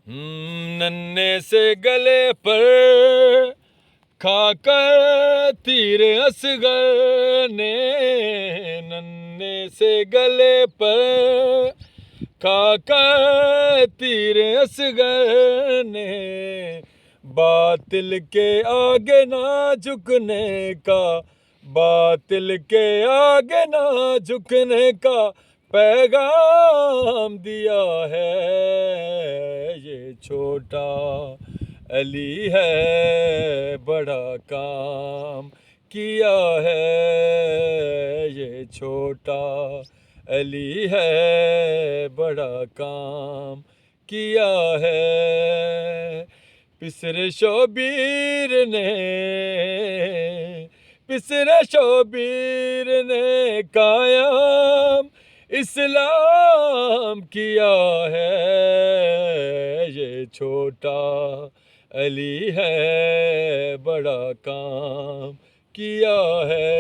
ننھے سے گلے پر کھا کر تیر اصغر نے، ننھے سے گلے پر کھا کر تیر اصغر نے، باطل کے آگے نہ جھکنے کا، باطل کے آگے نہ جھکنے کا پیغام دیا ہے۔ یہ چھوٹا علی ہے بڑا کام کیا ہے، یہ چھوٹا علی ہے بڑا کام کیا ہے۔ پسر شبیر نے، پسر شبیر نے قائم اسلام کیا ہے۔ یہ چھوٹا علی ہے بڑا کام کیا ہے۔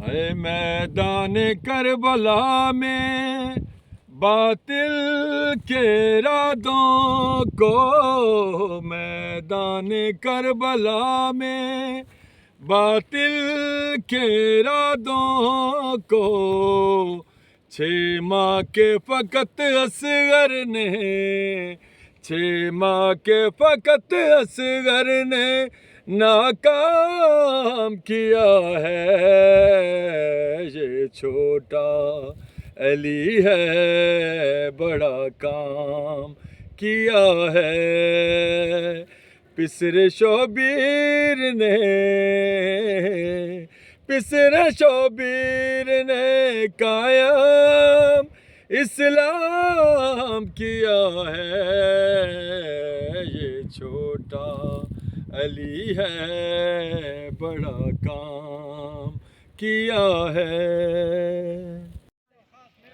اے میدان کربلا میں باطل کے ارادوں کو، میدان کربلا میں باطل کے ارادوں کو، 6 ماہ کے فقط اصغر نے، 6 ماہ کے فقط اصغر نے ناکام کیا ہے۔ یہ چھوٹا علی ہے بڑا کام کیا ہے۔ پسر شبیر نے، پسر شبیر نے قائم اسلام کیا ہے۔ یہ چھوٹا علی ہے بڑا کام کیا ہے۔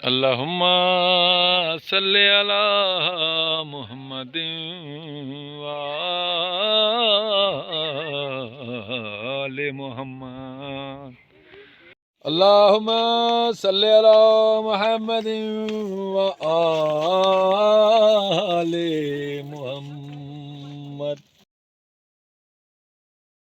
اللہم صلی علی محمد وآل محمد۔ اللہم صلی علی محمد وآل